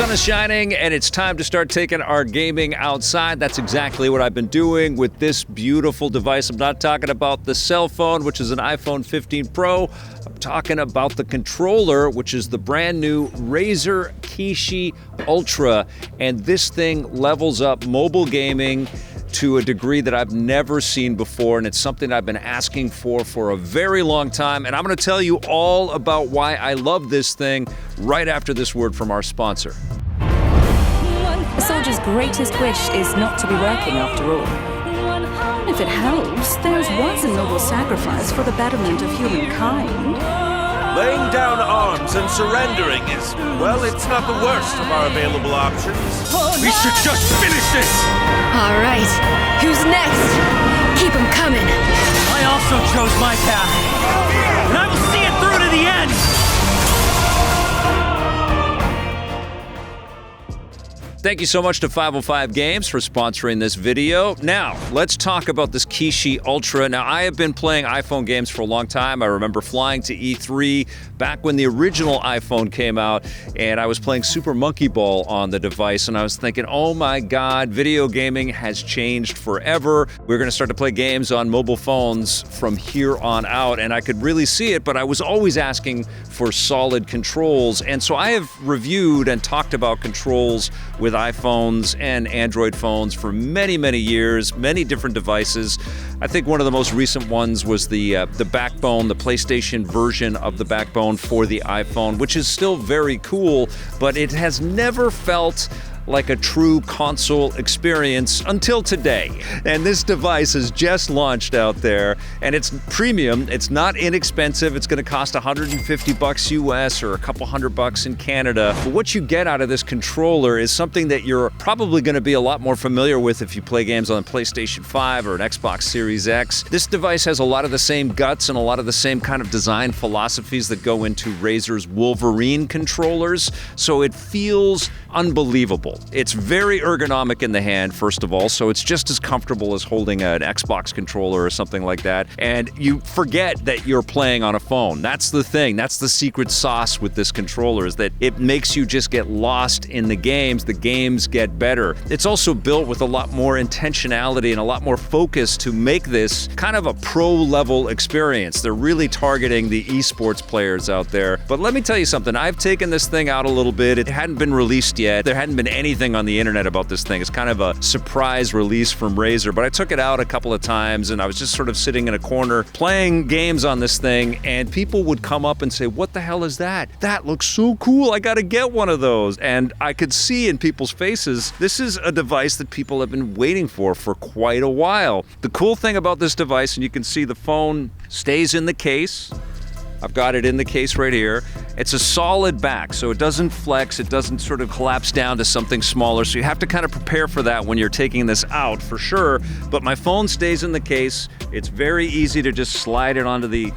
sun is shining and it's time to start taking our gaming outside. That's exactly what I've been doing with this beautiful device. I'm not talking about the cell phone, which is an iPhone 15 Pro. I'm talking about the controller, which is the brand new Razer Kishi Ultra. And this thing levels up mobile gaming to a degree that I've never seen before, and it's something I've been asking for a very long time, and I'm going to tell you all about why I love this thing right after this word from our sponsor. A soldier's greatest wish is not to be working after all. If it helps, there was a noble sacrifice for the betterment of humankind. Laying down arms and surrendering is, well, it's not the worst of our available options. We should just finish this! All right, who's next? Keep them coming. I also chose my path, and I will see it through to the end! Thank you so much to 505 Games for sponsoring this video. Now, let's talk about this Kishi Ultra. Now, I have been playing iPhone games for a long time. I remember flying to E3 back when the original iPhone came out, and I was playing Super Monkey Ball on the device, and I was thinking, oh my God, video gaming has changed forever. We're gonna start to play games on mobile phones from here on out, and I could really see it, but I was always asking for solid controls. And so I have reviewed and talked about controls with iPhones and Android phones for many, many years, many different devices. I think one of the most recent ones was the Backbone, the PlayStation version of the Backbone for the iPhone, which is still very cool, but it has never felt like a true console experience until today. And this device has just launched out there, and it's premium. It's not inexpensive. It's going to cost $150 US or a couple $100 in Canada. But what you get out of this controller is something that you're probably going to be a lot more familiar with if you play games on PlayStation 5 or an Xbox Series X. This device has a lot of the same guts and a lot of the same kind of design philosophies that go into Razer's Wolverine controllers, so it feels unbelievable. It's very ergonomic in the hand, first of all, so it's just as comfortable as holding an Xbox controller or something like that. And you forget that you're playing on a phone. That's the thing. That's the secret sauce with this controller, is that it makes you just get lost in the games. The games get better. It's also built with a lot more intentionality and a lot more focus to make this kind of a pro-level experience. They're really targeting the esports players out there. But let me tell you something. I've taken this thing out a little bit. It hadn't been released yet. There hadn't been anything on the internet about this thing. It's kind of a surprise release from Razer, but I took it out a couple of times and I was just sort of sitting in a corner playing games on this thing, and people would come up and say, what the hell is that? That looks so cool. I gotta get one of those. And I could see in people's faces, this is a device that people have been waiting for quite a while. The cool thing about this device, and you can see the phone stays in the case. I've got it in the case right here. It's a solid back, so it doesn't flex, it doesn't sort of collapse down to something smaller, so you have to kind of prepare for that when you're taking this out, for sure. But my phone stays in the case. It's very easy to just slide it onto the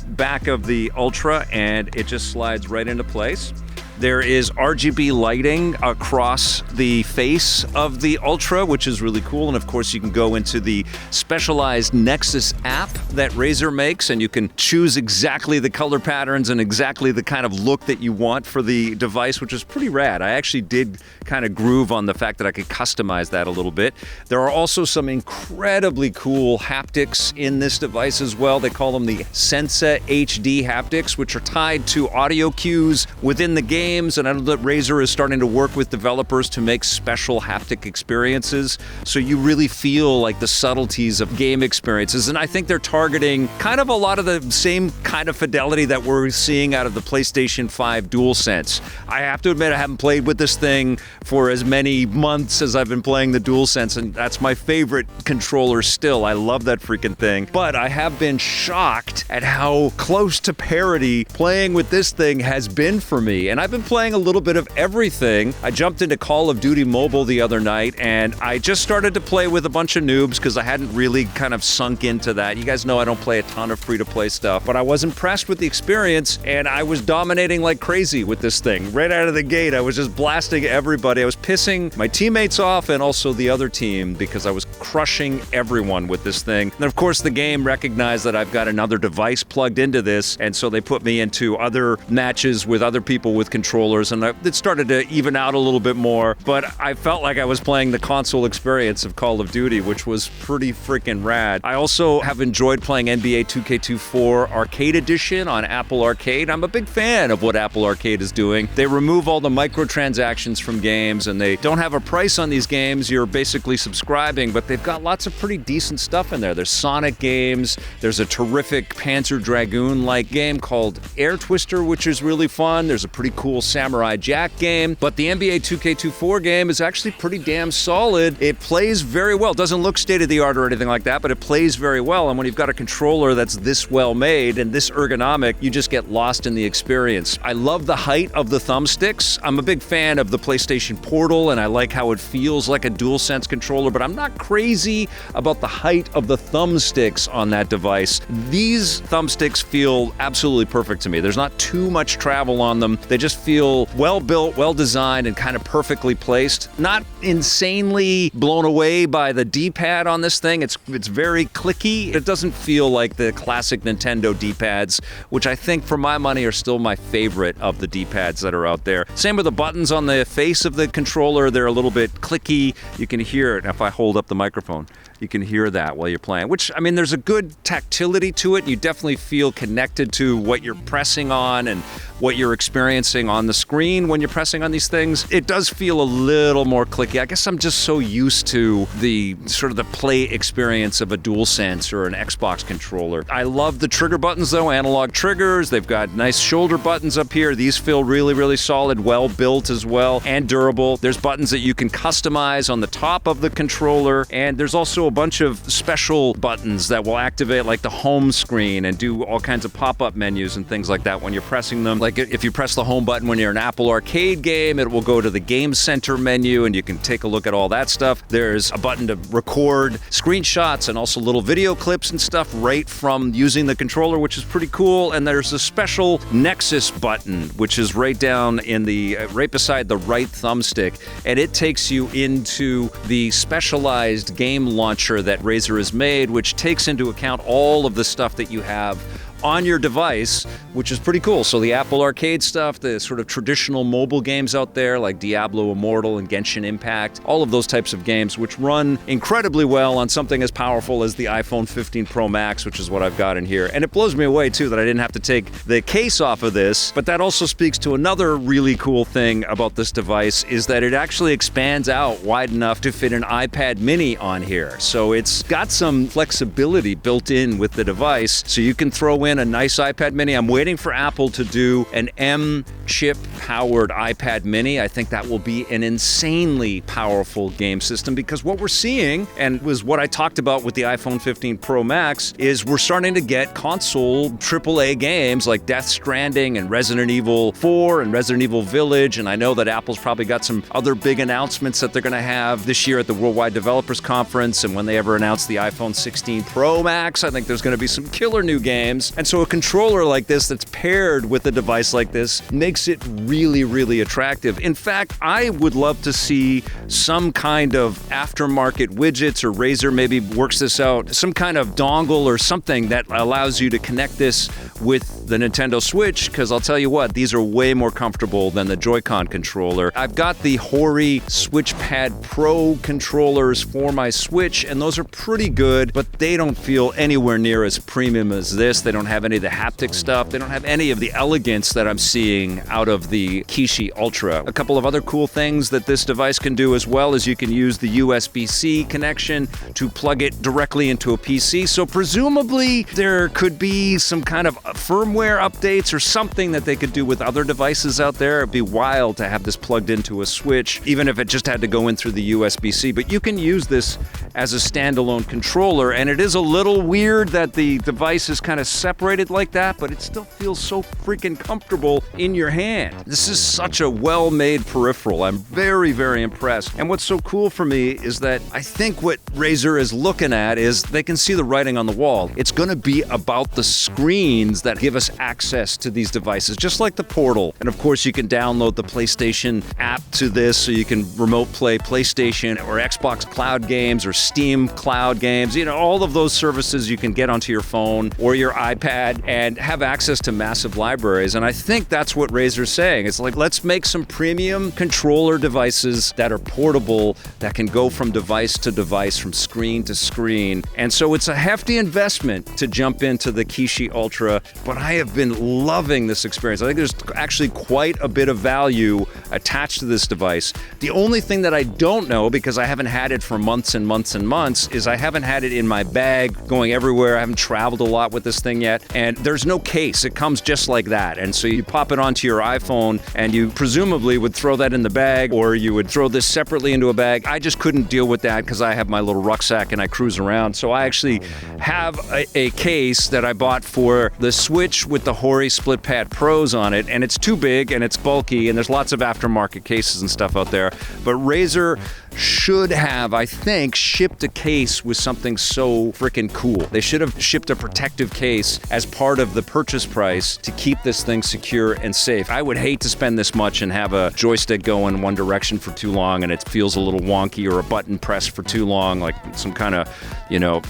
back of the Ultra, and it just slides right into place. There is RGB lighting across the face of the Ultra, which is really cool. And of course, you can go into the specialized Nexus app that Razer makes, and you can choose exactly the color patterns and exactly the kind of look that you want for the device, which is pretty rad. I actually did kind of groove on the fact that I could customize that a little bit. There are also some incredibly cool haptics in this device as well. They call them the Sensa HD haptics, which are tied to audio cues within the game. And I know that Razer is starting to work with developers to make special haptic experiences, so you really feel like the subtleties of game experiences. And I think they're targeting kind of a lot of the same kind of fidelity that we're seeing out of the PlayStation 5 DualSense. I have to admit, I haven't played with this thing for as many months as I've been playing the DualSense, and that's my favorite controller still. I love that freaking thing. But I have been shocked at how close to parity playing with this thing has been for me. And I've been playing a little bit of everything. I jumped into Call of Duty Mobile the other night, and I just started to play with a bunch of noobs because I hadn't really kind of sunk into that. You guys know I don't play a ton of free-to-play stuff, but I was impressed with the experience, and I was dominating like crazy with this thing. Right out of the gate, I was just blasting everybody. I was pissing my teammates off and also the other team because I was crushing everyone with this thing. And of course, the game recognized that I've got another device plugged into this, and so they put me into other matches with other people with controllers controllers, and it started to even out a little bit more, but I felt like I was playing the console experience of Call of Duty, which was pretty freaking rad. I also have enjoyed playing NBA 2K24 Arcade Edition on Apple Arcade. I'm a big fan of what Apple Arcade is doing. They remove all the microtransactions from games, and they don't have a price on these games. You're basically subscribing, but they've got lots of pretty decent stuff in there. There's Sonic games. There's a terrific Panzer Dragoon-like game called Air Twister, which is really fun. There's a pretty cool Samurai Jack game, but the NBA 2K24 game is actually pretty damn solid. It plays very well. Doesn't look state-of-the-art or anything like that, but it plays very well, and when you've got a controller that's this well made and this ergonomic, you just get lost in the experience. I love the height of the thumbsticks. I'm a big fan of the PlayStation Portal, and I like how it feels like a DualSense controller, but I'm not crazy about the height of the thumbsticks on that device. These thumbsticks feel absolutely perfect to me. There's not too much travel on them. They just feel well built, well designed, and kind of perfectly placed. Not insanely blown away by the D-pad on this thing. It's very clicky. It doesn't feel like the classic Nintendo D-pads, which I think for my money are still my favorite of the D-pads that are out there. Same with the buttons on the face of the controller. They're a little bit clicky. You can hear it if I hold up the microphone. You can hear that while you're playing, which, I mean, there's a good tactility to it. You definitely feel connected to what you're pressing on and what you're experiencing on the screen when you're pressing on these things. It does feel a little more clicky. I guess I'm just so used to the sort of the play experience of a DualSense or an Xbox controller. I love the trigger buttons though, analog triggers. They've got nice shoulder buttons up here. These feel really, really solid, well built as well, and durable. There's buttons that you can customize on the top of the controller, and there's also a bunch of special buttons that will activate like the home screen and do all kinds of pop-up menus and things like that when you're pressing them. Like if you press the home button when you're an Apple Arcade game, it will go to the Game Center menu and you can take a look at all that stuff. There's a button to record screenshots and also little video clips and stuff right from using the controller, which is pretty cool. And there's a special Nexus button, which is right down in the right beside the right thumbstick, and it takes you into the specialized game launcher that Razer has made, which takes into account all of the stuff that you have on your device, which is pretty cool. So the Apple Arcade stuff, the sort of traditional mobile games out there like Diablo Immortal and Genshin Impact, all of those types of games which run incredibly well on something as powerful as the iPhone 15 Pro Max, which is what I've got in here. And it blows me away too that I didn't have to take the case off of this, but that also speaks to another really cool thing about this device is that it actually expands out wide enough to fit an iPad mini on here. So it's got some flexibility built in with the device, so you can throw in a nice iPad mini. I'm waiting for Apple to do an M-chip powered iPad mini. I think that will be an insanely powerful game system because what we're seeing, and was what I talked about with the iPhone 15 Pro Max, is we're starting to get console AAA games like Death Stranding and Resident Evil 4 and Resident Evil Village, and I know that Apple's probably got some other big announcements that they're going to have this year at the Worldwide Developers Conference, and when they ever announce the iPhone 16 Pro Max, I think there's going to be some killer new games. And so a controller like this that's paired with a device like this makes it really, really attractive. In fact, I would love to see some kind of aftermarket widgets, or Razer maybe works this out, some kind of dongle or something that allows you to connect this with the Nintendo Switch, because I'll tell you what, these are way more comfortable than the Joy-Con controller. I've got the Hori SwitchPad Pro controllers for my Switch, and those are pretty good, but they don't feel anywhere near as premium as this. They don't have any of the haptic stuff. They don't have any of the elegance that I'm seeing out of the Kishi Ultra. A couple of other cool things that this device can do as well is you can use the USB-C connection to plug it directly into a PC. So presumably there could be some kind of firmware updates or something that they could do with other devices out there. It'd be wild to have this plugged into a Switch, even if it just had to go in through the USB-C. But you can use this as a standalone controller, and it is a little weird that the device is kind of separated like that, but it still feels so freaking comfortable in your hand. This is such a well-made peripheral. I'm very, very impressed. And what's so cool for me is that I think what Razer is looking at is they can see the writing on the wall. It's going to be about the screens that give us access to these devices, just like the Portal. And of course, you can download the PlayStation app to this, so you can remote play PlayStation or Xbox Cloud games or Steam Cloud games. You know, all of those services you can get onto your phone or your iPad and have access to massive libraries. And I think that's what Razer's saying. thing. It's like, let's make some premium controller devices that are portable, that can go from device to device, from screen to screen. And so it's a hefty investment to jump into the Kishi Ultra, but I have been loving this experience. I think there's actually quite a bit of value attached to this device. The only thing that I don't know, because I haven't had it for months and months and months, is I haven't had it in my bag going everywhere. I haven't traveled a lot with this thing yet, and there's no case. It comes just like that. And so you pop it onto your iPhone, and you presumably would throw that in the bag, or you would throw this separately into a bag. I just couldn't deal with that because I have my little rucksack and I cruise around. So I actually have a case that I bought for the Switch with the Foray Split Pad Pros on it, and it's too big and it's bulky, and there's lots of aftermarket cases and stuff out there. But Razer should have, I think, shipped a case with something so freaking cool. They should have shipped a protective case as part of the purchase price to keep this thing secure and safe. I would hate to spend this much and have a joystick go in one direction for too long and it feels a little wonky, or a button pressed for too long, like some kind of,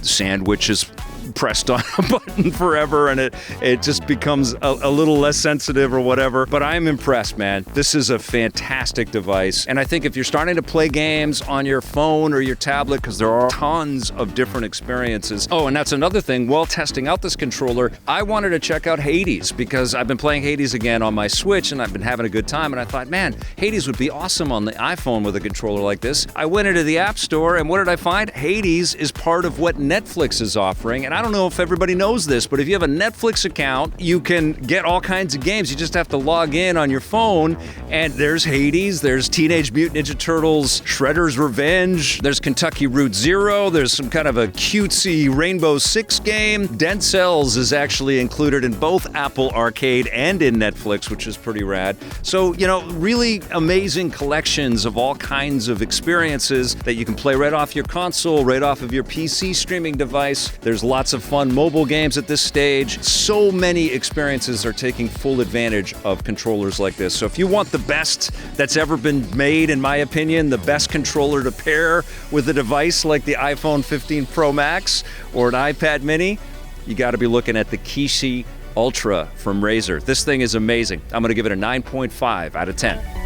sandwich is pressed on a button forever and it just becomes a little less sensitive or whatever. But I'm impressed, man. This is a fantastic device. And I think if you're starting to play games on your phone or your tablet, because there are tons of different experiences. Oh, and that's another thing. While testing out this controller, I wanted to check out Hades, because I've been playing Hades again on my Switch and I've been having a good time. And I thought, man, Hades would be awesome on the iPhone with a controller like this. I went into the App Store, and what did I find? Hades is part of what Netflix is offering. And I don't know if everybody knows this, but if you have a Netflix account, you can get all kinds of games. You just have to log in on your phone, and there's Hades, there's Teenage Mutant Ninja Turtles, Shredder's Revenge, there's Kentucky Route Zero, there's some kind of a cutesy Rainbow Six game. Dead Cells is actually included in both Apple Arcade and in Netflix, which is pretty rad. So, really amazing collections of all kinds of experiences that you can play right off your console, right off of your PC streaming device. There's lots of fun mobile games at this stage. So many experiences are taking full advantage of controllers like this. So if you want the best that's ever been made, in my opinion, the best controller to pair with a device like the iPhone 15 Pro Max or an iPad mini, you got to be looking at the Kishi Ultra from Razer. This thing is amazing. I'm going to give it a 9.5 out of 10.